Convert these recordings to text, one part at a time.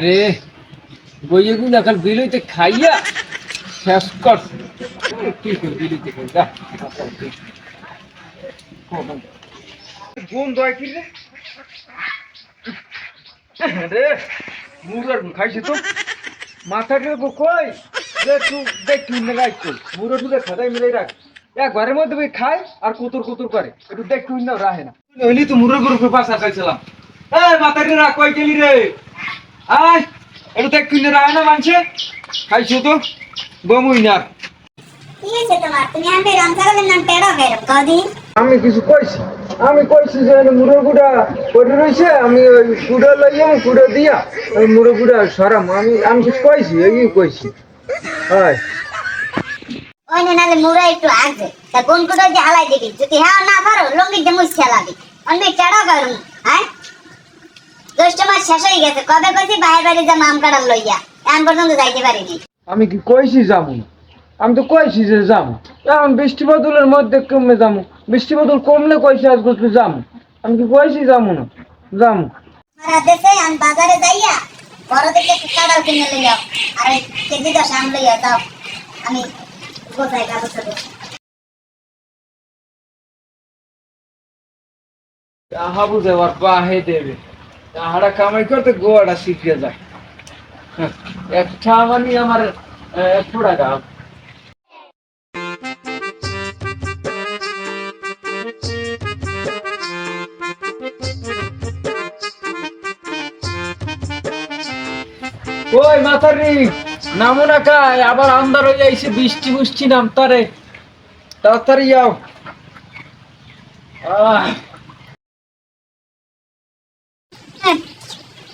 রে বইয়েগুলো এখন বিলইতে খাইয়া শেষ কর কি বিলইতে খাই যা ঘুম দয় কি রে মুরার খাইছি তো মাথাটা কই যে তুই দেখ তুই মিলাই তো মুরো তুই খাদাই মিলাই রাখ একবারের মধ্যে ওই খায় আর কুতুর কুতুর করে একটু দেখ তুই না রাহে না নইলি তো মুরোর গরু পাশা খাইছিলাম মাথাটা রাখ কই গেলি রে আয় একটু দেখ তুই না রাহে না মানছে খাইছো তো গমুই না আমি কিছু কইছি আমি কইছি যে মুরো গুড়া পড়ে রইছে আমি ওই গুড়া লইয়া গুড়া দিয়া ওই মুরো গুড়া সরাম আমি কিছু কইছি এই কইছি হয় ওই নালে মুরা একটু আসবে তা কোন কোটা যে হালাই দেখি যদি হ্যাঁ না পারো লঙ্গি যে মুছে লাগি অনেক টাড়া করুন হ্যাঁ 10 মাস শেষ হয়ে গেছে কবে কইছি বাইরে বাইরে যা আম কাটাল লইয়া এখন পর্যন্ত যাইতে পারিনি আমি কি কইছি যাবো না আমি তো কইছি যে যাবো এখন বৃষ্টি বদলের মধ্যে কমে যাবো বৃষ্টি বদল কমলে কইছি আজ বসে যাবো আমি কি কইছি যাবো না যাবো মারা দেশে আমি বাজারে যাইয়া বড় থেকে কাটাল কিনে লইয়া আর কেজি 10 আম লইয়া দাও আমি গোছাই কাগজ দেব তাহা বুঝে আবার পাহে দেবে তাহারা কামাই করতে গোয়াটা শিখিয়ে যায় একটা মানে আমার 100 টাকা ওই মাথারি নামো না কায় আবার আন্দার হয়ে যাইছে বৃষ্টি বুষ্টি নামতারে তাড়াতাড়ি যাও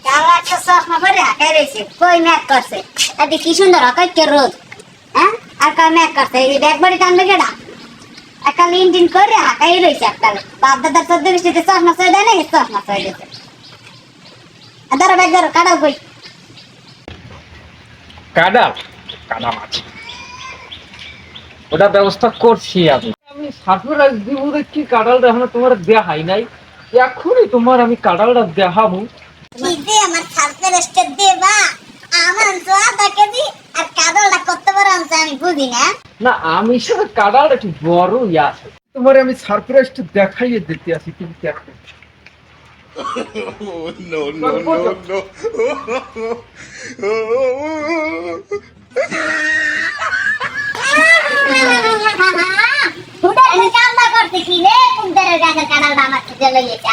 কালা একটা চশমা পরে হাঁকাই রয়েছে কই ম্যাক করছে তাতে কি সুন্দর হাঁকাই কে রোদ হ্যাঁ আর কা ম্যাক করছে এই ব্যাগ বাড়ি টানবে কেডা একটা লিন টিন করে হাঁকাই রয়েছে একটা বাপ দাদার 14 বৃষ্টিতে চশমা ছয় দেয় না চশমা ছয় দিতে ধরো ব্যাগ ধরো কাটাও কই কাডাল কাডাল আছে ওটা ব্যবস্থা করছি আমি সারপ্রাইজ দিব কি কাডালটা এখন তোমার দেখাই নাই এখনই তোমার আমি কাডালটা দেখাবো কি দে আমার সারপ্রাইজটা দেবা আমার জোয়া দেখেদি আর কাডালটা কত বড় আছে আমি বুঝি না না আমি সাথে কাডালটা একটু বড়ই আছে তোমার আমি সারপ্রাইজটা দেখাইয়ে দিতে আসি তুমি দেখো no, no, no, no. আমি কামটা করতে কি রে কুমদারের গাছের কাঁঠালটা আমার খেতে লইয়েছে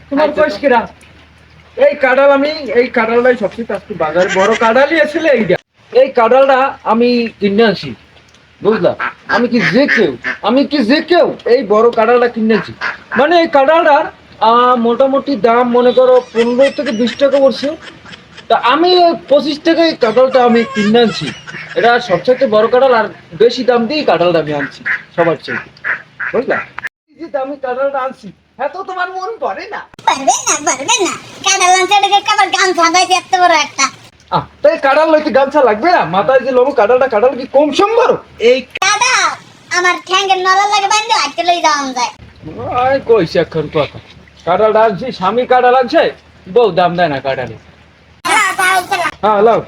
তোমার বয়স কিরা এই কাঁঠাল আমি এই কাঁঠালটাই সবচেয়ে আজকে বাজারে বড় কাঁঠালই আসলে এইটা এই কাঁঠালটা আমি কিনে আনছি বুঝলা আমি কি যে কেউ এই বড় কাঁঠালটা কিনেছি মানে এই কাঁঠালটার মোটামুটি দাম মনে করো 15 থেকে 20 টাকা পড়ছে তা আমি 25 টাকা এই কাঁঠালটা আমি কিনে আনছি এটা সবচেয়ে বড় কাঁঠাল আর বেশি দাম দিয়ে কাঁঠালটা আমি আনছি সবার চেয়ে বুঝলা এই যে আমি কাঁঠালটা আনছি হ্যাঁ তো তোমার মন পড়ে না পারবে না কাঁঠাল আনছে কাবার গান সাজাইছে এত বড় একটা তাই কাঁঠাল লইতে গামছা লাগবে না মাথায় যে লোক কাঁঠাল কি কম সম্ভব এই কাঁঠাল আমার ঠ্যাঙ্গের নলা লাগে বাইন্দে হাঁটতে লই যাওয়া যায় কইছে এখন কথা কাঁঠাল আনছি স্বামী কাঁঠাল আনছে বউ দাম দেয় না কাঁঠালে হ্যাঁ লাও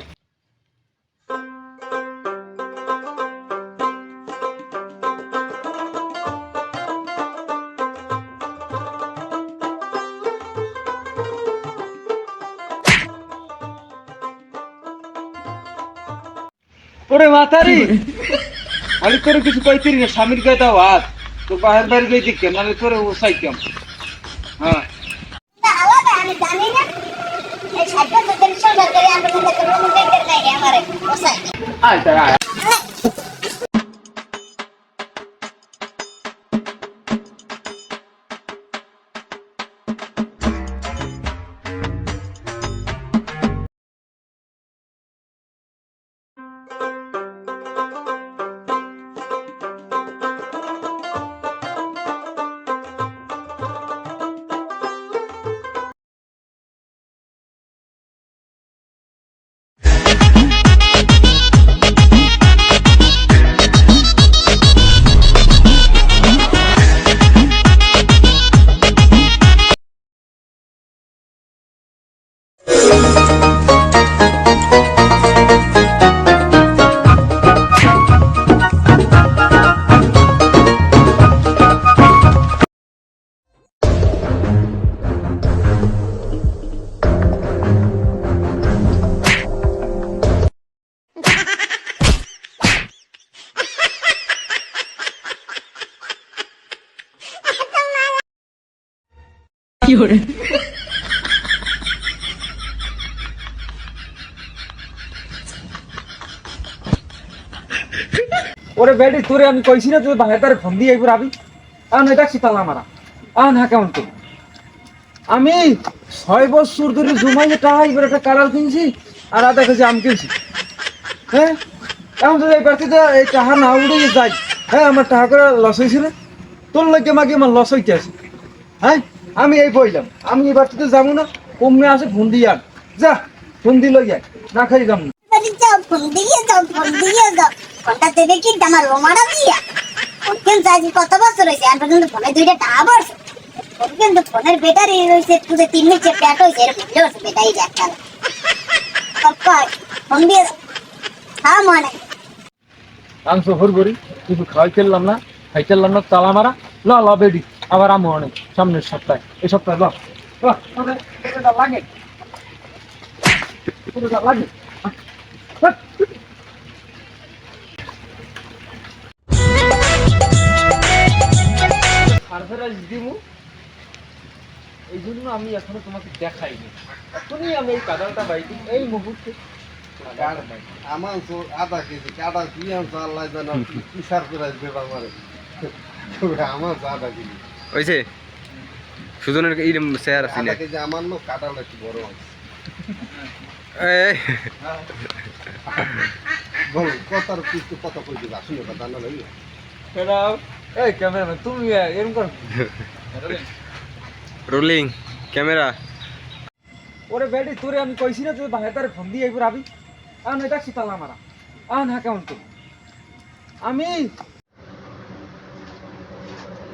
ওরে মাথারি আমি তোর কিছু কইতে না স্বামীর কথা হাত তো বাহির বাড়ি গিয়ে দেখে নাহলে তোরে ওসাই কেম হ্যাঁ আলাদা আমি জানি না এই সাইকেল তো তেল সুন্দর করে আমরা মনে করব মনে করতে নাই আমারে ওসাই আয় আয় ওরে বেডি তোরে আমি কইছি না তুই বাইরে তার ফোন দিয়ে আইবো আবি আন এটা শীতালা মারা আন হ্যাঁ কেমন তো আমি 6 বছর ধরে জমাইয়ে টাকা এবার একটা কারাল কিনছি আর আধা কেজি আম কিনছি হ্যাঁ এখন তো এই বাড়িতে এই টাকা না উড়ে যাই হ্যাঁ আমার টাকা করে লস হয়েছিল তোর লাগে মাকে আমার লস হইতে আছে হ্যাঁ আমি এই বইলাম আমি এই বাড়িতে যাবো না কমে আসে ফোন দিয়ে আন যা ফোন দিয়ে লই যায় না খাই যাবো না যাও ফোন দিয়ে যাও ফোনটা দেবে কি আমার রোমারা দিয়া ফোন কিন্তু আজ কত বছর হয়েছে আর পর্যন্ত ফোনে 2টা টাকা পড়ছে ফোন কিন্তু ফোনের ব্যাটারি রয়েছে তুই 3 মিনিট প্যাট হয়েছে এরকম হচ্ছে ব্যাটারি একটা ফোন দিয়ে হ্যাঁ মনে আমি সফর করি কিন্তু খাই খেললাম না তালা মারা ল ল বেডি আবার আমি অনেক সামনের সপ্তাহে এই সপ্তাহে ল লাগে লাগে সারপ্রাইজ দিমু এই জন্য আমি এখনো তোমাকে দেখাইনি এখনই আমি এই কাদালটা বাইকি এই মুহূর্তে আমার তো আধা কেজি কাটা কি আনছো আল্লাহ জানো কি সারপ্রাইজ দেবা আমারে আমার তো আধা কেজি ওইছে সুজনের এই শেয়ার আছে না আধা কেজি আমার লোক কাটাটা একটু বড় আছে এই বল কত কিছু কত কই দিবা শুনে কথা না লই এরাও এই ক্যামেরাম্যান তুমি এরকম কর রোলিং ক্যামেরা ওরে বেডি তোরে আমি কইছি না তুই বাইরে তার ফোন দিয়ে আইবো আবি আন এটা শীতালা মারা আন হ্যাঁ কেমন তো আমি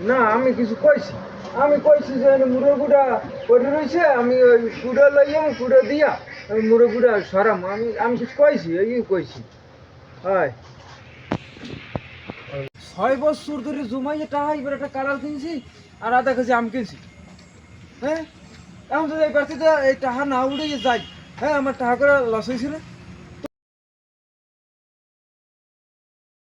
না আমি কিছু কইছি যে মুড়ে গুড়া পড়ে রইছে আমি ওই গুড়া লইয়া গুড়া দিয়া আমি মুড়ে গুড়া সরাম আমি কিছু কইছি এই কইছি হাই 6 বছর ধরে জমাইয়ে টাকা এবার একটা কারাল কিনছি আর আধা কেজি আম কিনছি হ্যাঁ এখন তো এই বাড়িতে এই টাকা না উড়ে যাই হ্যাঁ আমার টাকা করে লস হয়েছিল